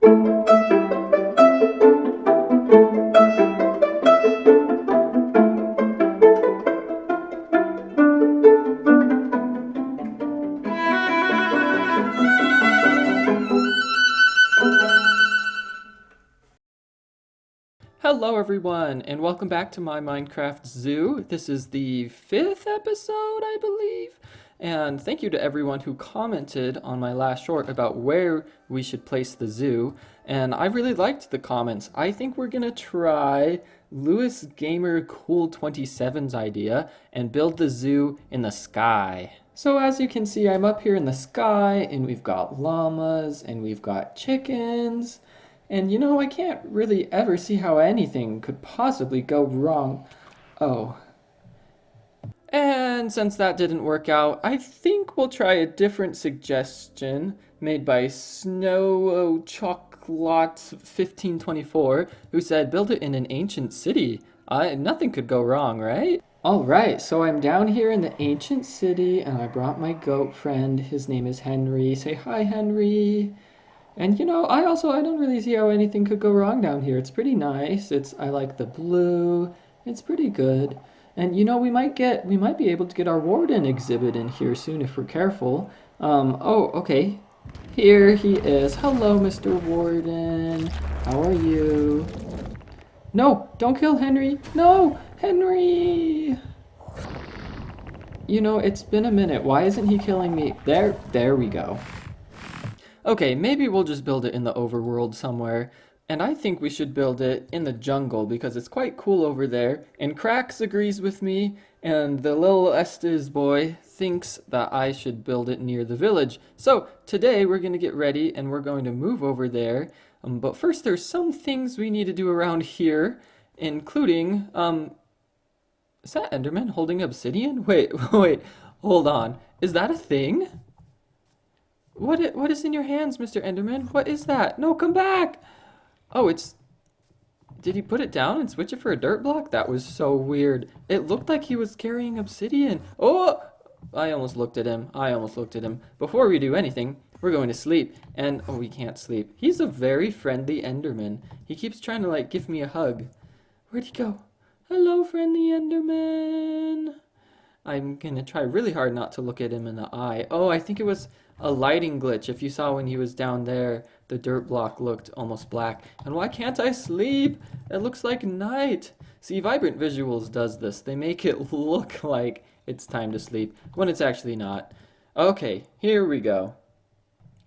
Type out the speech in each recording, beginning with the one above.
Hello everyone, and welcome back to my Minecraft Zoo. This is the 5th episode, I believe. And thank you to everyone who commented on my last short about where we should place the zoo. And I really liked the comments. I think we're gonna try Lewis Gamer Cool 27's idea and build the zoo in the sky. So as you can see, I'm up here in the sky, and we've got llamas, and we've got chickens. And you know, I can't really ever see how anything could possibly go wrong. Oh. And since that didn't work out, I think we'll try a different suggestion made by Snow Chocolate 1524, who said build it in an ancient city. Nothing could go wrong, right? Alright, so I'm down here in the ancient city, and I brought my goat friend. His name is Henry. Say hi, Henry. And you know, I don't really see how anything could go wrong down here. It's pretty nice. I like the blue. It's pretty good. And you know, we might be able to get our warden exhibit in here soon if we're careful. Oh, okay. Here he is. Hello, Mr. Warden. How are you? No, don't kill Henry. No, Henry. You know, it's been a minute. Why isn't he killing me? There we go. Okay, maybe we'll just build it in the overworld somewhere. And I think we should build it in the jungle because it's quite cool over there. And Krax agrees with me, and the little Estes boy thinks that I should build it near the village. So today we're going to get ready and we're going to move over there. But first there's some things we need to do around here, including, is that Enderman holding obsidian? Wait, hold on. Is that a thing? What is in your hands, Mr. Enderman? What is that? No, come back! Oh, did he put it down and switch it for a dirt block? That was so weird. It looked like he was carrying obsidian. Oh! I almost looked at him. Before we do anything, we're going to sleep. And, oh, we can't sleep. He's a very friendly Enderman. He keeps trying to, give me a hug. Where'd he go? Hello, friendly Enderman. I'm gonna try really hard not to look at him in the eye. Oh, I think it was a lighting glitch. If you saw when he was down there, the dirt block looked almost black. And why can't I sleep? It looks like night. See, Vibrant Visuals does this. They make it look like it's time to sleep when it's actually not. Okay, here we go.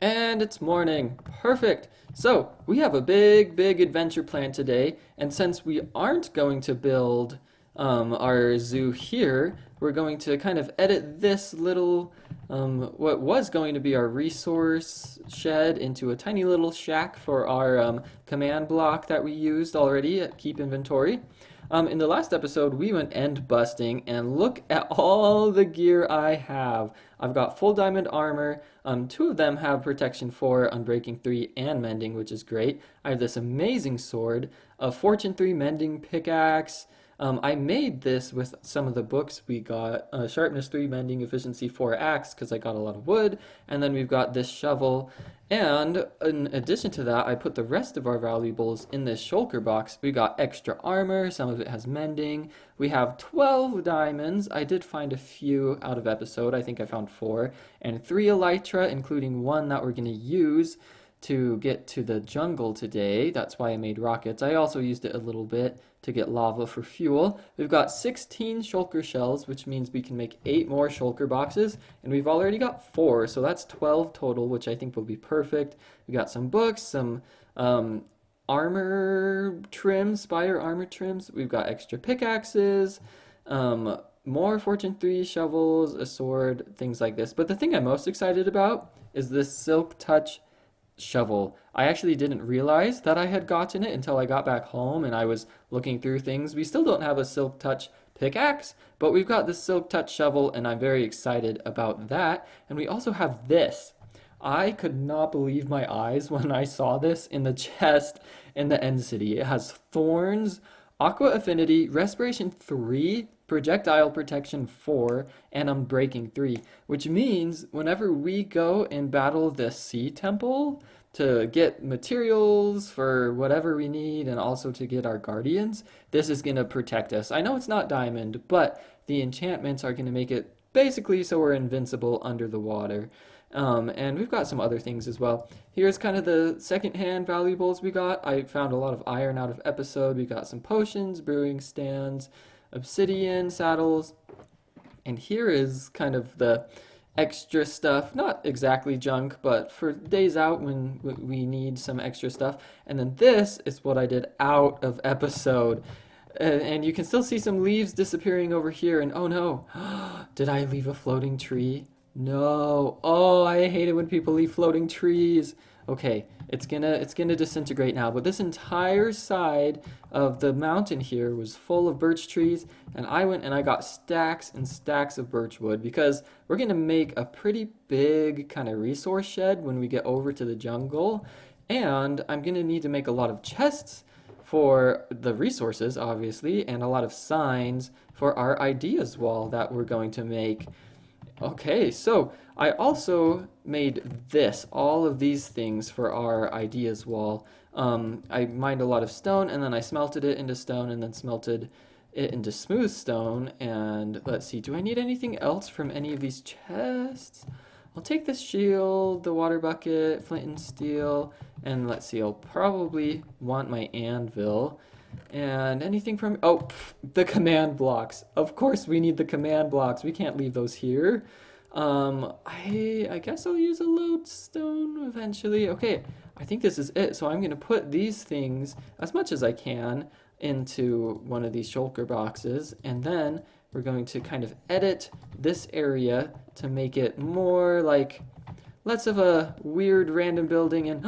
And it's morning. Perfect. So, we have a big adventure planned today. And since we aren't going to build our zoo here, we're going to kind of edit this little, what was going to be our resource shed into a tiny little shack for our command block that we used already at Keep Inventory. In the last episode, we went end busting, and look at all the gear I have. I've got full diamond armor. 2 of them have protection 4, unbreaking 3, and mending, which is great. I have this amazing sword, a fortune 3 mending pickaxe. I made this with some of the books we got, sharpness 3, mending, efficiency 4 axe, because I got a lot of wood, and then we've got this shovel, and in addition to that, I put the rest of our valuables in this shulker box. We got extra armor, some of it has mending, we have 12 diamonds. I did find a few out of episode. I think I found 4, and 3 elytra, including 1 that we're going to use to get to the jungle today. That's why I made rockets. I also used it a little bit to get lava for fuel. We've got 16 shulker shells, which means we can make 8 more shulker boxes, and we've already got 4, so that's 12 total, which I think will be perfect. We got some books, some armor trims, spire armor trims. We've got extra pickaxes, more fortune 3 shovels, a sword, things like this. But the thing I'm most excited about is this silk touch shovel. I actually didn't realize that I had gotten it until I got back home and I was looking through things. We still don't have a silk touch pickaxe, but we've got the silk touch shovel, and I'm very excited about that. And we also have this. I could not believe my eyes when I saw this in the chest in the end city. It has thorns, aqua affinity, respiration 3, projectile protection 4, and unbreaking 3, which means whenever we go and battle the sea temple, to get materials for whatever we need and also to get our guardians. This is going to protect us. I know it's not diamond, but the enchantments are going to make it basically so we're invincible under the water. And we've got some other things as well. Here's kind of the secondhand valuables we got. I found a lot of iron out of episode. We got some potions, brewing stands, obsidian, saddles. And here is kind of the extra stuff. Not exactly junk, but for days out when we need some extra stuff. And then this is what I did out of episode. And you can still see some leaves disappearing over here. And oh no, did I leave a floating tree? No. Oh, I hate it when people leave floating trees. Okay, it's gonna disintegrate now, but this entire side of the mountain here was full of birch trees, and I went and I got stacks and stacks of birch wood because we're gonna make a pretty big kind of resource shed when we get over to the jungle, and I'm gonna need to make a lot of chests for the resources, obviously, and a lot of signs for our ideas wall that we're going to make. Okay, so I also made all of these things for our ideas wall. I mined a lot of stone and then I smelted it into stone and then smelted it into smooth stone. And let's see, do I need anything else from any of these chests? I'll take this shield, the water bucket, flint and steel, and let's see, I'll probably want my anvil. And anything from, the command blocks. Of course we need the command blocks. We can't leave those here. I guess I'll use a lodestone eventually. Okay, I think this is it. So I'm going to put these things, as much as I can, into one of these shulker boxes. And then we're going to kind of edit this area to make it more like less of a weird random building. And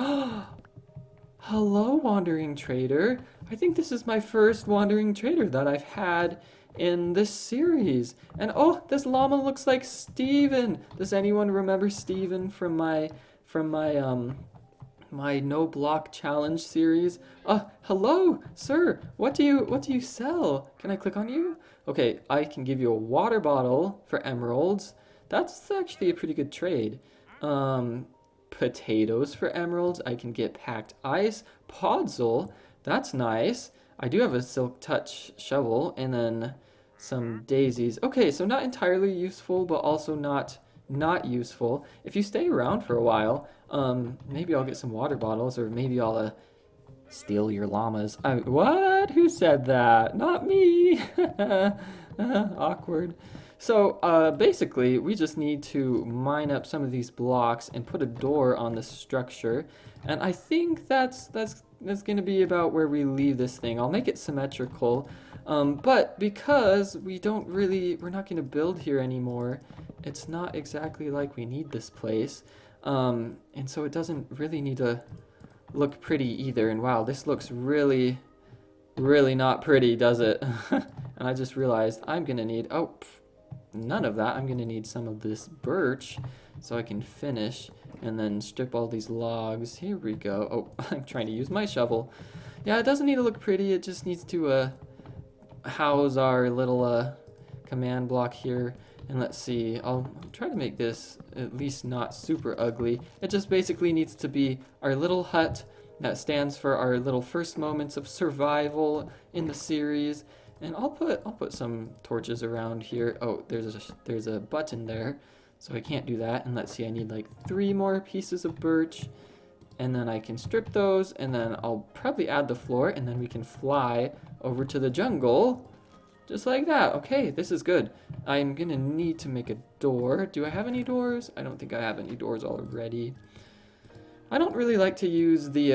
hello, wandering trader. I think this is my first wandering trader that I've had in this series. And oh, this llama looks like Steven. Does anyone remember Steven from my my no block challenge series? Hello, sir. What do you sell? Can I click on you? Okay, I can give you a water bottle for emeralds. That's actually a pretty good trade. Potatoes for emeralds. I can get packed ice. Podzol. That's nice. I do have a silk touch shovel and then some daisies. Okay, so not entirely useful, but also not useful. If you stay around for a while, maybe I'll get some water bottles, or maybe I'll steal your llamas. What? Who said that? Not me. Awkward. So basically, we just need to mine up some of these blocks and put a door on the structure. And I think that's going to be about where we leave this thing. I'll make it symmetrical. But because we're not going to build here anymore, it's not exactly like we need this place. And so it doesn't really need to look pretty either. And wow, this looks really, really not pretty, does it? And I just realized I'm going to need, none of that. I'm going to need some of this birch so I can finish and then strip all these logs. Here we go. I'm trying to use my shovel. Yeah, it doesn't need to look pretty. It just needs to house our little command block here. And let's see, I'll try to make this at least not super ugly. It just basically needs to be our little hut that stands for our little first moments of survival in the series. And I'll put some torches around here. Oh, there's a button there, so I can't do that. And let's see, I need like 3 more pieces of birch, and then I can strip those, and then I'll probably add the floor, and then we can fly over to the jungle, just like that. Okay, this is good. I'm gonna need to make a door. Do I have any doors? I don't think I have any doors already. I don't really like to use the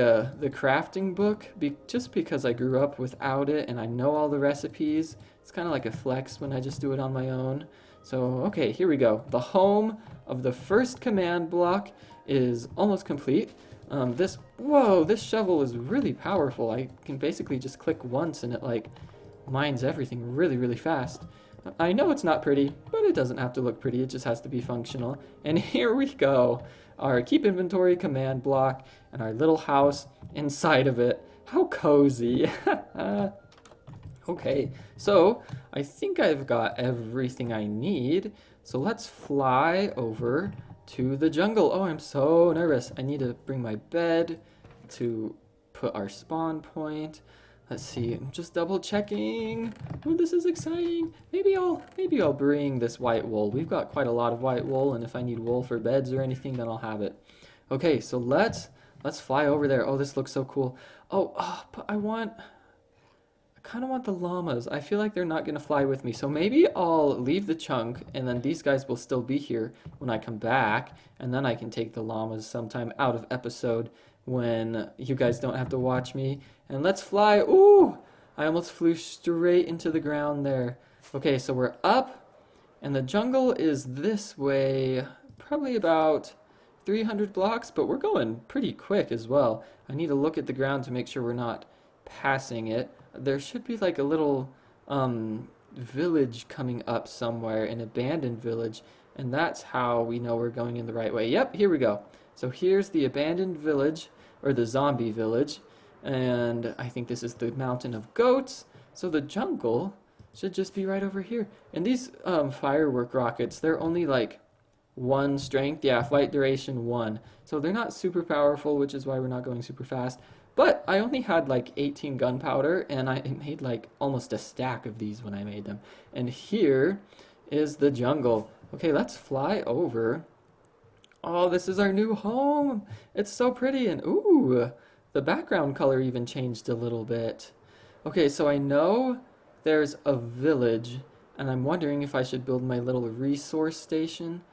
crafting book just because I grew up without it and I know all the recipes. It's kind of like a flex when I just do it on my own. So, okay, here we go. The home of the first command block is almost complete. This shovel is really powerful. I can basically just click once and it like mines everything really, really fast. I know it's not pretty, but it doesn't have to look pretty. It just has to be functional. And here we go. Our keep inventory command block and our little house inside of it. How cozy. Okay, so I think I've got everything I need. So let's fly over to the jungle. Oh, I'm so nervous. I need to bring my bed to put our spawn point. Let's see, I'm just double checking. Oh, this is exciting. Maybe I'll bring this white wool. We've got quite a lot of white wool, and if I need wool for beds or anything, then I'll have it. Okay, so let's fly over there. Oh, this looks so cool. Oh, but I kind of want the llamas. I feel like they're not gonna fly with me, so maybe I'll leave the chunk, and then these guys will still be here when I come back, and then I can take the llamas sometime out of episode when you guys don't have to watch me. And let's fly. Ooh, I almost flew straight into the ground there. Okay, so we're up, and the jungle is this way, probably about 300 blocks, but we're going pretty quick as well. I need to look at the ground to make sure we're not passing it. There should be like a little village coming up somewhere, an abandoned village, and that's how we know we're going in the right way. Yep, here we go. So here's the abandoned village, or the zombie village, and I think this is the mountain of goats. So the jungle should just be right over here. And these firework rockets, they're only like 1 strength. Yeah, flight duration 1. So they're not super powerful, which is why we're not going super fast. But I only had like 18 gunpowder, and I made like almost a stack of these when I made them. And here is the jungle. Okay, let's fly over. Oh, this is our new home. It's so pretty, and ooh, the background color even changed a little bit. Okay, so I know there's a village, and I'm wondering if I should build my little resource station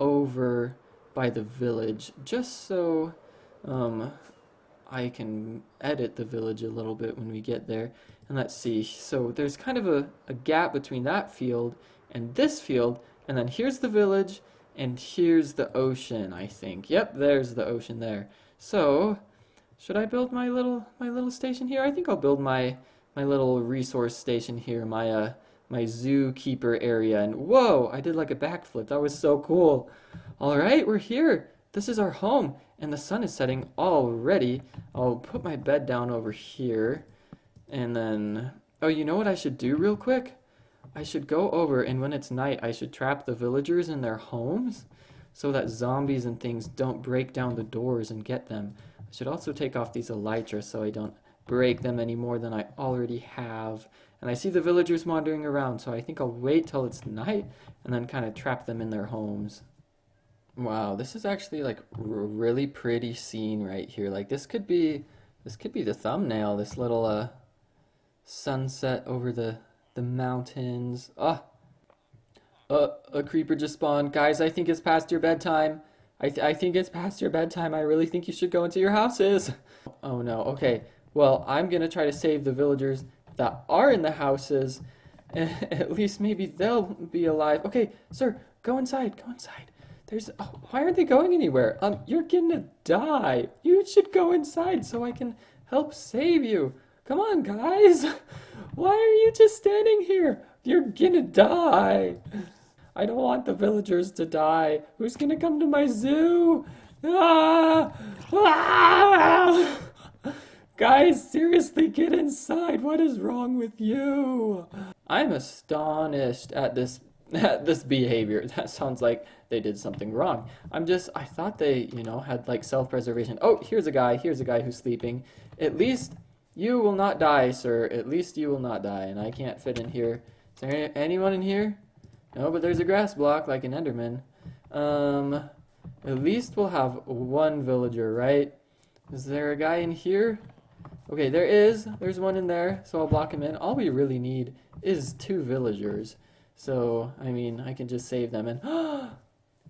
over by the village, just so I can edit the village a little bit when we get there. And let's see, so there's kind of a gap between that field and this field, and then here's the village, and here's the ocean, I think. Yep, there's the ocean there. So, should I build my little station here? I think I'll build my little resource station here, my zookeeper area. And whoa, I did like a backflip. That was so cool. All right, we're here. This is our home, and the sun is setting already. I'll put my bed down over here, and then, oh, you know what I should do real quick? I should go over, and when it's night, I should trap the villagers in their homes so that zombies and things don't break down the doors and get them. I should also take off these elytras so I don't break them any more than I already have. And I see the villagers wandering around, so I think I'll wait till it's night and then kind of trap them in their homes. Wow, this is actually like a really pretty scene right here. Like this could be the thumbnail, this little sunset over the mountains. A creeper just spawned. Guys, I think it's past your bedtime. I think it's past your bedtime. I really think you should go into your houses. Oh no, okay. Well, I'm gonna try to save the villagers that are in the houses. At least maybe they'll be alive. Okay, sir, go inside, go inside. Why aren't they going anywhere? You're gonna die. You should go inside so I can help save you. Come on, guys. Why are you just standing here? You're gonna die. I don't want the villagers to die. Who's gonna come to my zoo? Ah! Ah! Guys, seriously, get inside. What is wrong with you? I'm astonished at this behavior. That sounds like they did something wrong. I thought they, had like self-preservation. Oh, here's a guy who's sleeping. At least you will not die, sir. At least you will not die. And I can't fit in here. Is there anyone in here? No, but there's a grass block like an Enderman. At least we'll have one villager, right? Is there a guy in here? Okay, there is. There's one in there, so I'll block him in. All we really need is 2 villagers. So, I mean, I can just save them and... Oh,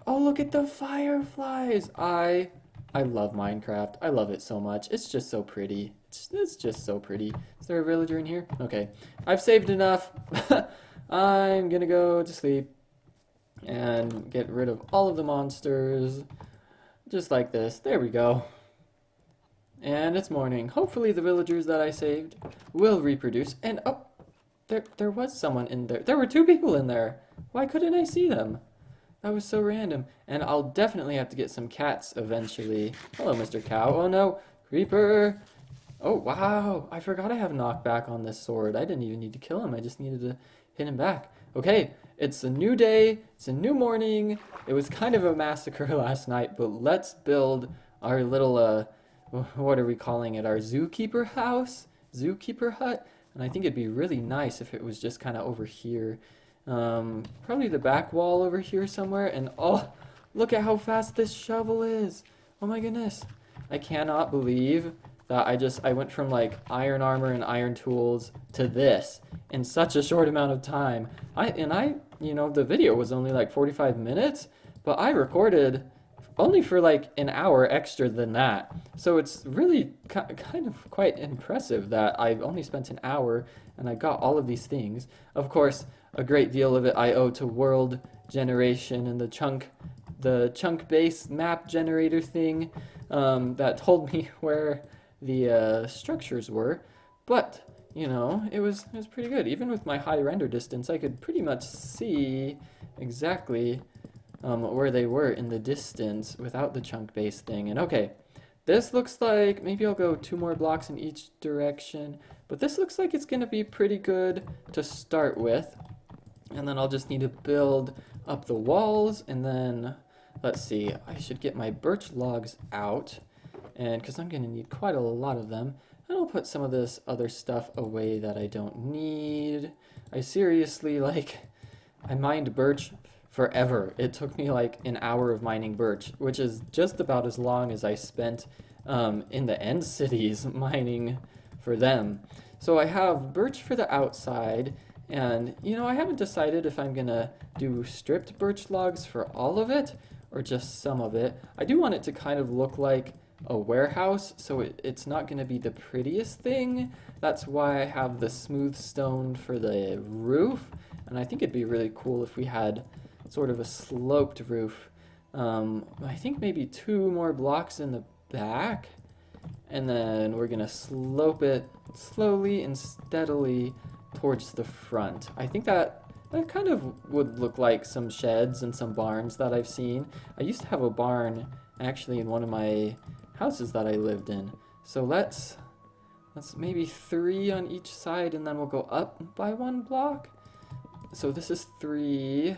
look at the fireflies! I love Minecraft. I love it so much. It's just so pretty. It's just so pretty. Is there a villager in here? Okay. I've saved enough. I'm gonna go to sleep and get rid of all of the monsters. Just like this. There we go. And it's morning. Hopefully the villagers that I saved will reproduce. And oh, there was someone in there. There were 2 people in there. Why couldn't I see them? That was so random. And I'll definitely have to get some cats eventually. Hello, Mr. Cow. Oh no, creeper. Oh wow, I forgot I have knockback on this sword. I didn't even need to kill him. I just needed to hit him back. Okay, it's a new day, it's a new morning. It was kind of a massacre last night, but let's build our little, what are we calling it? Our zookeeper house? Zookeeper hut? And I think it'd be really nice if it was just kind of over here. Probably the back wall over here somewhere. And oh, look at how fast this shovel is. Oh my goodness. I cannot believe that I went from like iron armor and iron tools to this in such a short amount of time. The video was only like 45 minutes, but I recorded only for like an hour extra than that. So it's really kind of quite impressive that I've only spent an hour and I got all of these things. Of course, a great deal of it I owe to world generation and the chunk base map generator thing that told me where the structures were. But it was pretty good. Even with my high render distance, I could pretty much see exactly where they were in the distance without the chunk base thing. And okay, this looks like maybe I'll go 2 more blocks in each direction, but this looks like it's gonna be pretty good to start with. And then I'll just need to build up the walls, and then let's see, I should get my birch logs out, and because I'm gonna need quite a lot of them. And I'll put some of this other stuff away that I don't need. I seriously, I mined birch forever. It took me like an hour of mining birch, which is just about as long as I spent in the end cities mining for them. So I have birch for the outside, and I haven't decided if I'm gonna do stripped birch logs for all of it or just some of it. I do want it to kind of look like a warehouse, so it's not going to be the prettiest thing. That's why I have the smooth stone for the roof, and I think it'd be really cool if we had sort of a sloped roof. I think maybe 2 more blocks in the back, and then we're going to slope it slowly and steadily towards the front. I think that kind of would look like some sheds and some barns that I've seen. I used to have a barn actually in one of my houses that I lived in. So let's maybe 3 on each side, and then we'll go up by 1 block. So this is 3.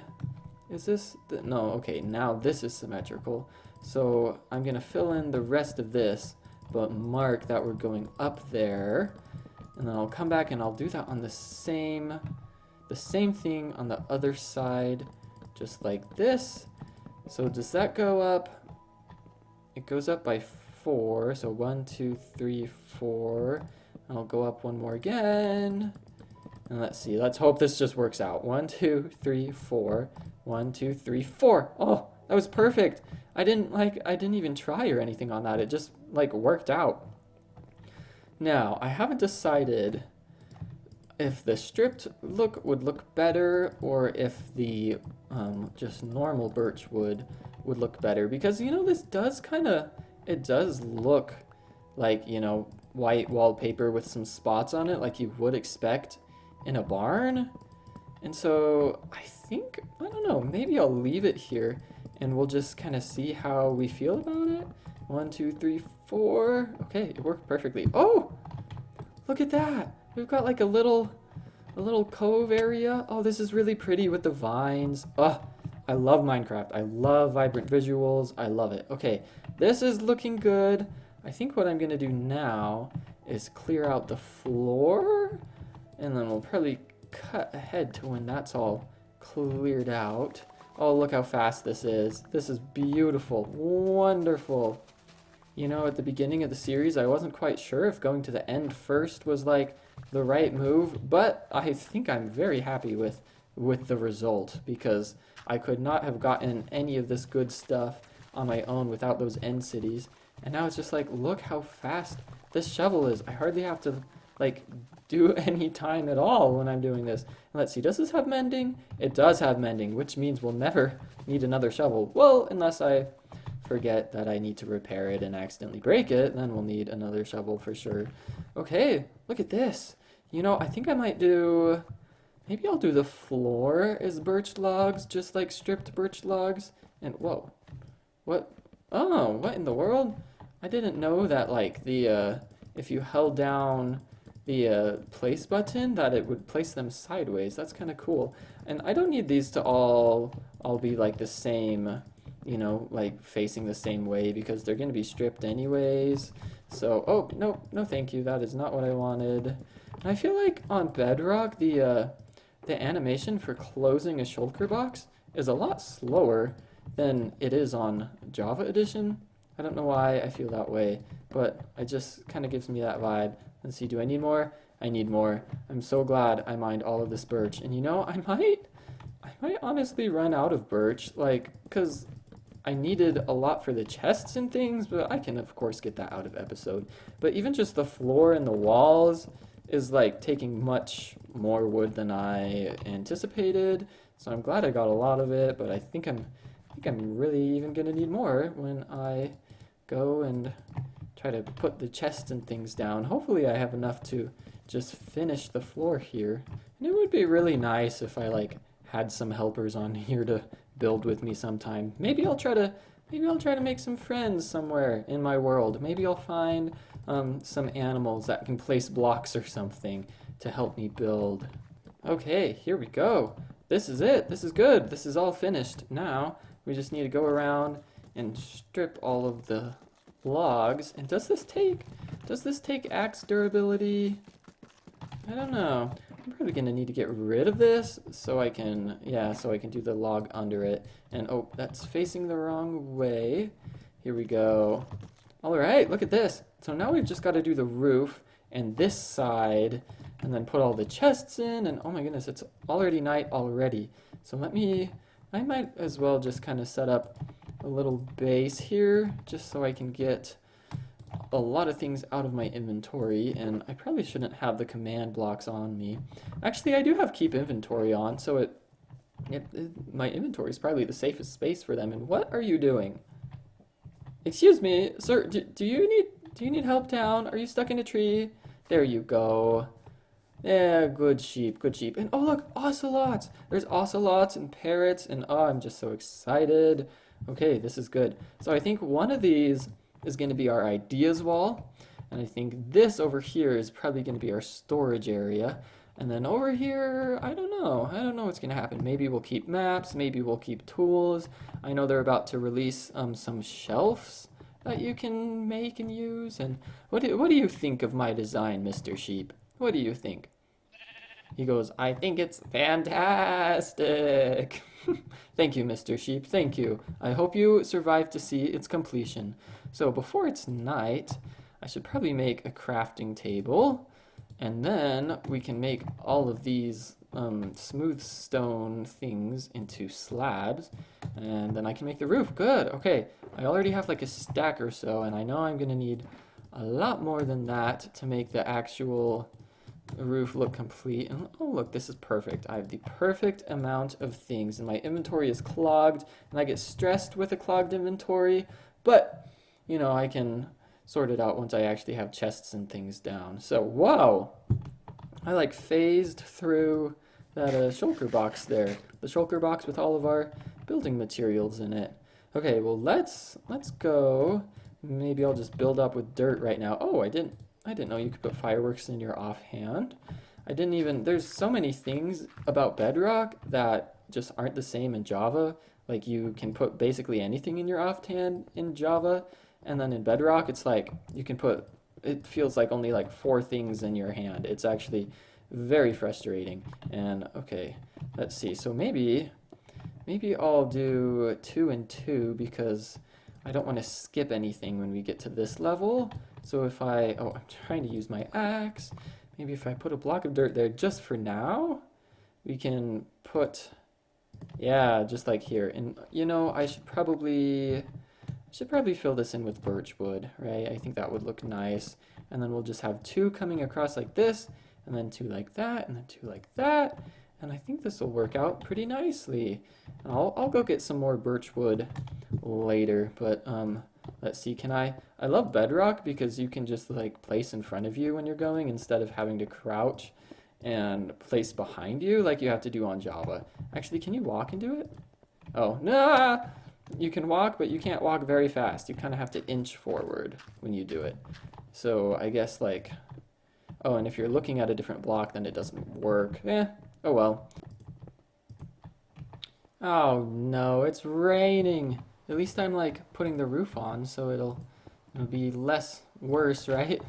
Is this no? Okay, now this is symmetrical. So I'm gonna fill in the rest of this, but mark that we're going up there, and then I'll come back and I'll do that on the same thing on the other side, just like this. So does that go up? It goes up by 4, so 1, 2, 3, 4. And I'll go up 1 more again. And let's see, let's hope this just works out. 1, 2, 3, 4. 1, 2, 3, 4. Oh, that was perfect. I didn't even try or anything on that. It just worked out. Now, I haven't decided if the stripped look would look better or if the just normal birch would look better, because this does it does look like white wallpaper with some spots on it like you would expect in a barn. And so I don't know, maybe I'll leave it here and we'll just kind of see how we feel about it. 1, 2, 3, 4. Okay, it worked perfectly. Oh, look at that. We've got like a little cove area. Oh, this is really pretty with the vines. Oh, I love Minecraft. I love vibrant visuals. I love it. Okay, this is looking good. I think what I'm gonna do now is clear out the floor, and then we'll probably cut ahead to when that's all cleared out. Oh, look how fast this is. This is beautiful. Wonderful. At the beginning of the series, I wasn't quite sure if going to the end first was the right move, but I think I'm very happy with the result, because I could not have gotten any of this good stuff on my own without those end cities. And now it's just look how fast this shovel is. I hardly have to do any time at all when I'm doing this. And let's see, does this have mending? It does have mending, which means we'll never need another shovel. Well, unless I forget that I need to repair it and accidentally break it, then we'll need another shovel for sure. Okay, look at this. I think I might do, maybe I'll do the floor as birch logs, just like stripped birch logs. And whoa, what? Oh, what in the world? I didn't know that if you held down the place button that it would place them sideways. That's kind of cool. And I don't need these to all be like the same, you know, like facing the same way because they're going to be stripped anyways. So, oh, no, no thank you. That is not what I wanted. And I feel like on Bedrock, the animation for closing a shulker box is a lot slower than it is on Java Edition. I don't know why I feel that way, but it just kind of gives me that vibe. Let's see, do I need more? I need more. I'm so glad I mined all of this birch. And you know, I might honestly run out of birch, like, because I needed a lot for the chests and things, but I can of course get that out of episode. But even just the floor and the walls is like taking much more wood than I anticipated. So I'm glad I got a lot of it, but I think I'm really even gonna need more when I go and try to put the chests and things down. Hopefully I have enough to just finish the floor here. And it would be really nice if I like had some helpers on here to build with me sometime. Maybe I'll try to make some friends somewhere in my world. Maybe I'll find some animals that can place blocks or something to help me build. Okay, here we go. This is it. This is good. This is all finished. Now we just need to go around and strip all of the logs. And does this take axe durability? I don't know. I'm probably gonna need to get rid of this so I can, yeah, so I can do the log under it. And oh, that's facing the wrong way. Here we go. All right, look at this. So now we've just got to do the roof and this side and then put all the chests in. And oh my goodness, it's already night already. So I might as well just kind of set up a little base here just so I can get a lot of things out of my inventory, and I probably shouldn't have the command blocks on me. Actually, I do have keep inventory on, so my inventory is probably the safest space for them. And what are you doing? Excuse me, sir, do you need help down? Are you stuck in a tree? There you go. Yeah, good sheep, good sheep. And oh look, ocelots! There's ocelots and parrots, and oh, I'm just so excited. Okay, this is good. So I think one of these is going to be our ideas wall, and I think this over here is probably going to be our storage area. And then over here, I don't know what's going to happen. Maybe we'll keep maps, maybe we'll keep tools. I know they're about to release some shelves that you can make and use. And what do you think of my design, Mr. Sheep? What do you think? He goes, I think it's fantastic. Thank you, Mr. Sheep, thank you. I hope you survive to see its completion. So before it's night, I should probably make a crafting table, and then we can make all of these smooth stone things into slabs, and then I can make the roof. Good, okay. I already have like a stack or so, and I know I'm gonna need a lot more than that to make the actual roof look complete. And oh look, this is perfect. I have the perfect amount of things, and my inventory is clogged, and I get stressed with a clogged inventory, but you know, I can sort it out once I actually have chests and things down. So whoa, I like phased through that shulker box there, the shulker box with all of our building materials in it. Okay, well let's go. Maybe I'll just build up with dirt right now. Oh, I didn't know you could put fireworks in your offhand. There's so many things about Bedrock that just aren't the same in Java. Like you can put basically anything in your offhand in Java, and then in Bedrock it's like it feels like only like 4 things in your hand. It's actually very frustrating. And okay, let's see. So maybe I'll do 2 and 2 because I don't want to skip anything when we get to this level. So if I'm trying to use my axe. Maybe if I put a block of dirt there just for now, we can put, yeah, just like here. And you know, I should probably fill this in with birch wood, right? I think that would look nice. And then we'll just have 2 coming across like this, and then 2 like that, and then 2 like that. And I think this will work out pretty nicely. And I'll go get some more birch wood later, but let's see, I love Bedrock because you can just like place in front of you when you're going instead of having to crouch and place behind you like you have to do on Java. Actually, can you walk and do it? Oh, no! You can walk, but you can't walk very fast. You kind of have to inch forward when you do it. So I guess like, oh, and if you're looking at a different block, then it doesn't work. Oh well. Oh no, it's raining. At least I'm like putting the roof on, so it'll be less worse, right?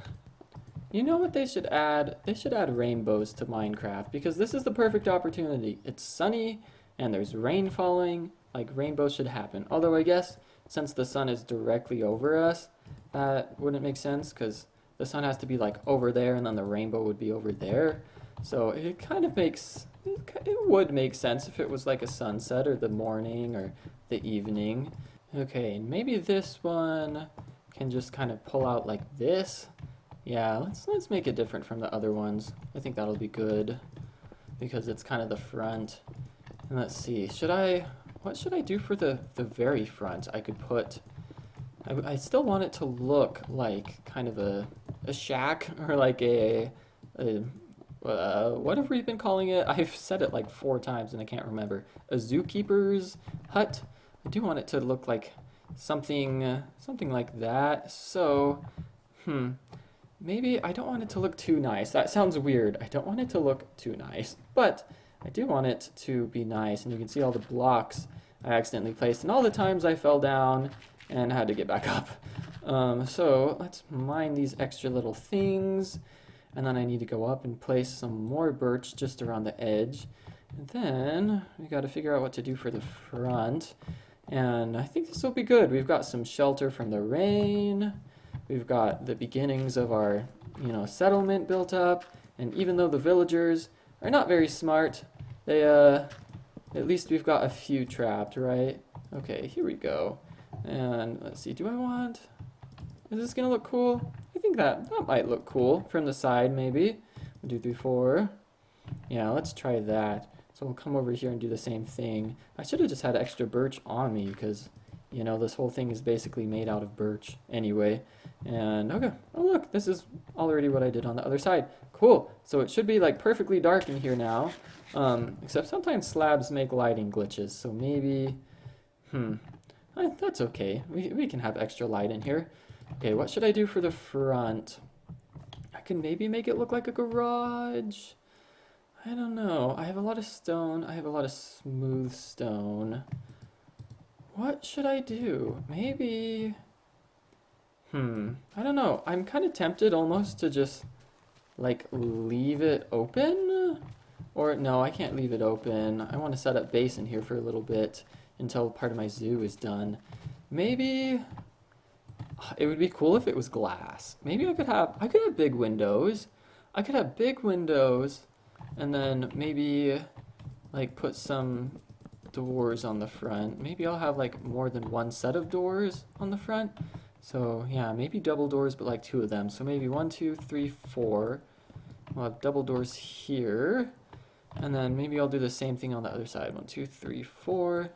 You know what they should add? They should add rainbows to Minecraft because this is the perfect opportunity. It's sunny and there's rain falling. Like rainbows should happen. Although I guess since the sun is directly over us, that wouldn't make sense because the sun has to be like over there and then the rainbow would be over there. So it kind of makes it would make sense if it was like a sunset or the morning or the evening. Okay, maybe this one can just kind of pull out like this. Yeah, let's make it different from the other ones. I think that'll be good because it's kind of the front. And let's see, what should I do for the very front? I could put, I still want it to look like kind of a shack or like a what have we been calling it? I've said it like 4 times and I can't remember. A ZooKeeper's hut. I do want it to look like something like that. So, maybe I don't want it to look too nice. That sounds weird. I don't want it to look too nice, but I do want it to be nice. And you can see all the blocks I accidentally placed and all the times I fell down and had to get back up. So let's mine these extra little things. And then I need to go up and place some more birch just around the edge. And then we got to figure out what to do for the front. And I think this will be good. We've got some shelter from the rain. We've got the beginnings of our, settlement built up. And even though the villagers are not very smart, they, at least we've got a few trapped, right? Okay, here we go. And let's see, is this gonna look cool? I think that might look cool from the side, maybe. 1, 2, 3, 4. Yeah, let's try that. So we'll come over here and do the same thing. I should have just had extra birch on me because, this whole thing is basically made out of birch anyway. And okay, oh look, this is already what I did on the other side. Cool. So it should be like perfectly dark in here now. Except sometimes slabs make lighting glitches. So maybe, that's okay. We can have extra light in here. Okay, what should I do for the front? I can maybe make it look like a garage. I don't know. I have a lot of stone. I have a lot of smooth stone. What should I do? Maybe... I don't know. I'm kind of tempted almost to just, like, leave it open. Or, no, I can't leave it open. I want to set up base in here for a little bit until part of my zoo is done. Maybe... It would be cool if it was glass. Maybe I could have big windows. I could have big windows and then maybe like put some doors on the front. Maybe I'll have like more than one set of doors on the front. So yeah, maybe double doors, but like 2 of them. So maybe 1, 2, 3, 4. We'll have double doors here. And then maybe I'll do the same thing on the other side. 1, 2, 3, 4.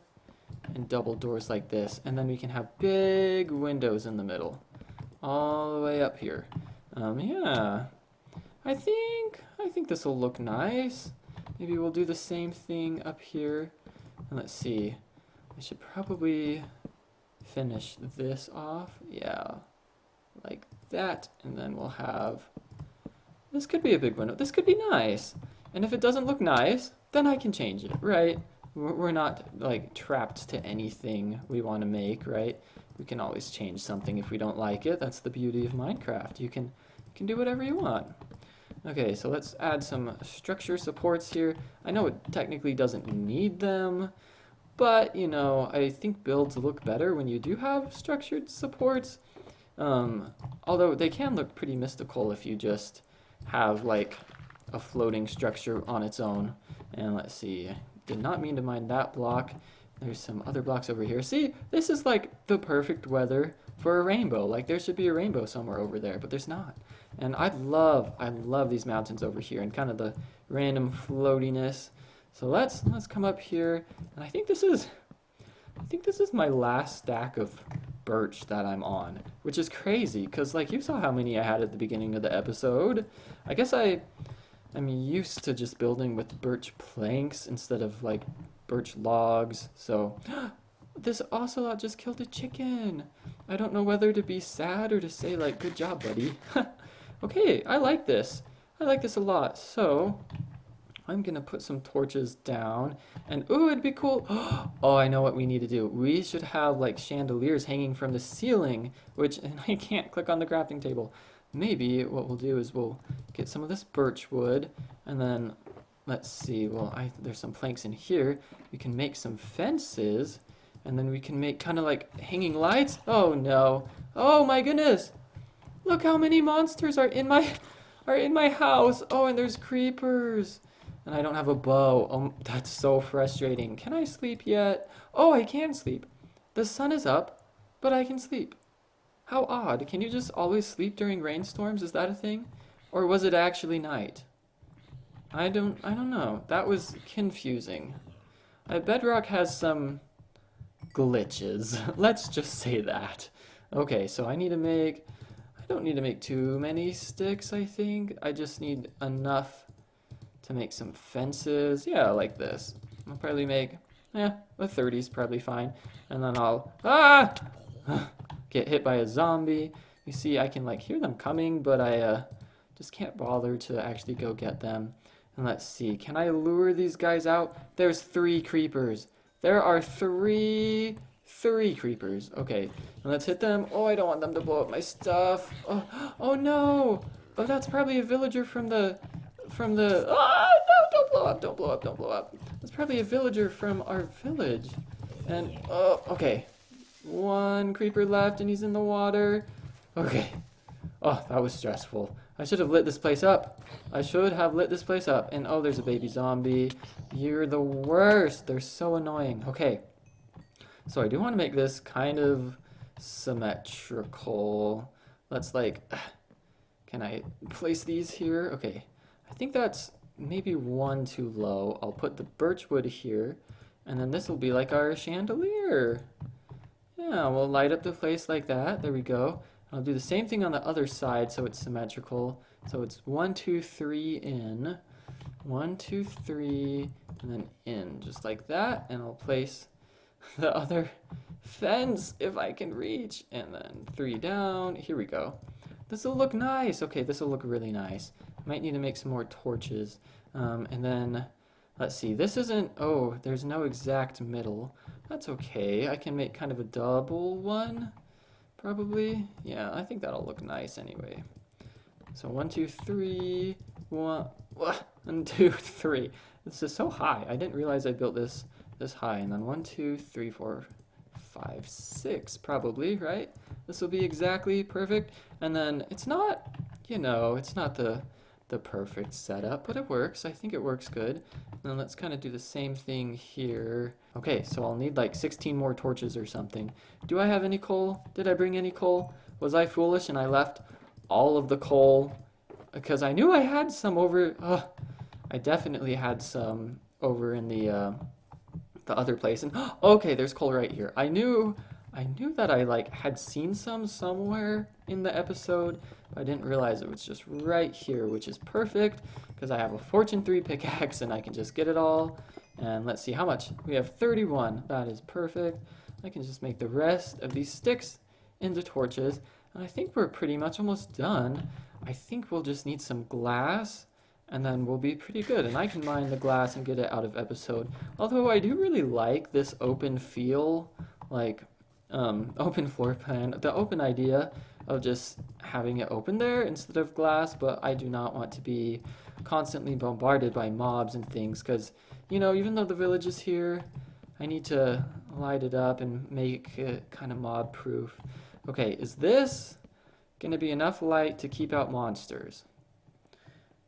And double doors like this, and then we can have big windows in the middle all the way up here. Yeah, I think this will look nice. Maybe we'll do the same thing up here, and let's see, I should probably finish this off. Yeah, like that, and then we'll have, this could be a big window. This could be nice, and if it doesn't look nice, then I can change it, right? We're not like trapped to anything we want to make, right? We can always change something if we don't like it. That's the beauty of Minecraft. You can do whatever you want. Okay, so let's add some structure supports here. I know it technically doesn't need them, but I think builds look better when you do have structured supports. Although they can look pretty mystical if you just have like a floating structure on its own. And let's see. Did not mean to mine that block. There's some other blocks over here. See, this is like the perfect weather for a rainbow. Like there should be a rainbow somewhere over there, but there's not. And I love these mountains over here and kind of the random floatiness. So let's come up here. And I think this is my last stack of birch that I'm on, which is crazy because like you saw how many I had at the beginning of the episode. I guess I'm used to just building with birch planks instead of like birch logs. So this ocelot just killed a chicken. I don't know whether to be sad or to say like, good job, buddy. Okay, I like this. I like this a lot. So I'm gonna put some torches down, and ooh, it'd be cool. Oh, I know what we need to do. We should have like chandeliers hanging from the ceiling, which, and I can't click on the crafting table. Maybe what we'll do is we'll get some of this birch wood, and then let's see. Well, there's some planks in here. We can make some fences, and then we can make kind of like hanging lights. Oh no! Oh my goodness! Look how many monsters are in my house. Oh, and there's creepers. And I don't have a bow. Oh, that's so frustrating. Can I sleep yet? Oh, I can sleep. The sun is up, but I can sleep. How odd. Can you just always sleep during rainstorms? Is that a thing? Or was it actually night? I don't know. That was confusing. Bedrock has some glitches. Let's just say that. Okay, so I don't need to make too many sticks, I think. I just need enough to make some fences. Yeah, like this. I'll probably make, a 30's probably fine. And then I'll, get hit by a zombie. You see, I can like hear them coming, but I just can't bother to actually go get them. And let's see, can I lure these guys out? There's 3 creepers. There are three creepers. Okay, and let's hit them. Oh, I don't want them to blow up my stuff. Oh no! Oh, that's probably a villager from the. Ah, no! Don't blow up! Don't blow up! Don't blow up! That's probably a villager from our village. And okay, 1 creeper left, and he's in the water. Okay. Oh, that was stressful. I should have lit this place up. And oh, there's a baby zombie. You're the worst. They're so annoying. Okay. So I do want to make this kind of symmetrical. Let's like, can I place these here? Okay. I think that's maybe 1 too low. I'll put the birch wood here, and then this will be like our chandelier. Yeah, we'll light up the place like that. There we go. I'll do the same thing on the other side so it's symmetrical. So it's 1, 2, 3 in, 1, 2, 3, and then in, just like that. And I'll place the other fence if I can reach, and then 3 down. Here we go. This will look nice. Okay, this will look really nice. Might need to make some more torches. And then, let's see, this isn't, oh, there's no exact middle. That's okay. I can make kind of a double one, probably. Yeah, I think that'll look nice anyway. So 1, 2, 3, 1, 2, 3. This is so high. I didn't realize I built this high. And then 1, 2, 3, 4, 5, 6, probably, right? This will be exactly perfect. And then it's not, it's not the perfect setup, but it works. I think it works good. And then let's kind of do the same thing here. Okay, so I'll need like 16 more torches or something. Do I have any coal? Did I bring any coal? Was I foolish and I left all of the coal? Because I knew I had some over. I definitely had some over in the other place. And okay, there's coal right here. I knew that I like had seen some somewhere in the episode, but I didn't realize it was just right here, which is perfect because I have a Fortune 3 pickaxe and I can just get it all. And let's see how much. We have 31. That is perfect. I can just make the rest of these sticks into torches. And I think we're pretty much almost done. I think we'll just need some glass and then we'll be pretty good. And I can mine the glass and get it out of episode. Although I do really like this open feel, like open floor plan, the open idea of just having it open there instead of glass, but I do not want to be constantly bombarded by mobs and things because, even though the village is here, I need to light it up and make it kind of mob proof. Okay, is this gonna be enough light to keep out monsters?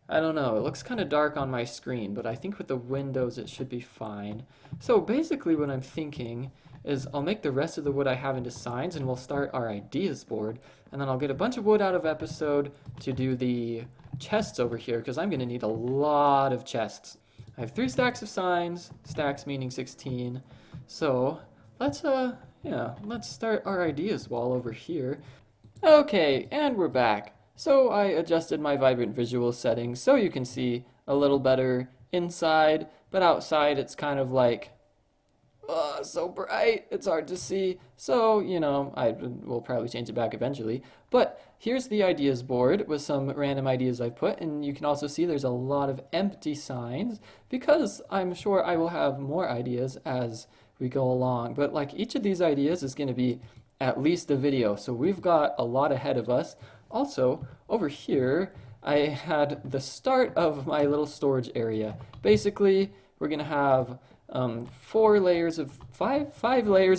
I don't know, it looks kind of dark on my screen, but I think with the windows it should be fine. So basically what I'm thinking is I'll make the rest of the wood I have into signs and we'll start our ideas board, and then I'll get a bunch of wood out of episode to do the chests over here because I'm gonna need a lot of chests. I have 3 stacks of signs, stacks meaning 16. So let's start our ideas wall over here. Okay, and we're back. So I adjusted my vibrant visual settings so you can see a little better inside, but outside it's kind of like, So bright, it's hard to see. So, I will probably change it back eventually. But here's the ideas board with some random ideas I've put, and you can also see there's a lot of empty signs because I'm sure I will have more ideas as we go along. But like each of these ideas is going to be at least a video, so we've got a lot ahead of us. Also, over here, I had the start of my little storage area. Basically, we're going to have five layers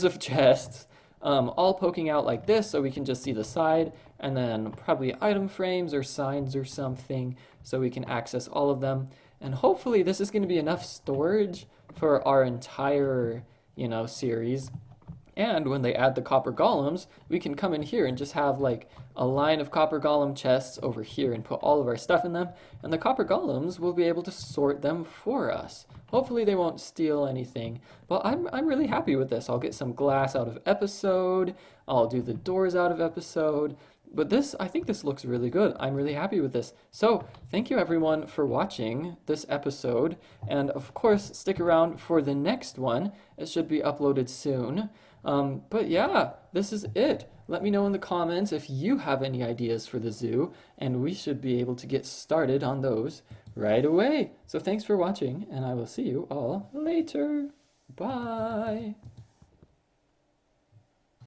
of chests, all poking out like this so we can just see the side, and then probably item frames or signs or something so we can access all of them. And hopefully this is going to be enough storage for our entire, series. And when they add the copper golems, we can come in here and just have like a line of copper golem chests over here and put all of our stuff in them. And the copper golems will be able to sort them for us. Hopefully they won't steal anything. But I'm really happy with this. I'll get some glass out of episode. I'll do the doors out of episode. But I think this looks really good. I'm really happy with this. So thank you everyone for watching this episode. And of course, stick around for the next one. It should be uploaded soon. But yeah, this is it. Let me know in the comments if you have any ideas for the zoo, and we should be able to get started on those right away. So thanks for watching, and I will see you all later. Bye.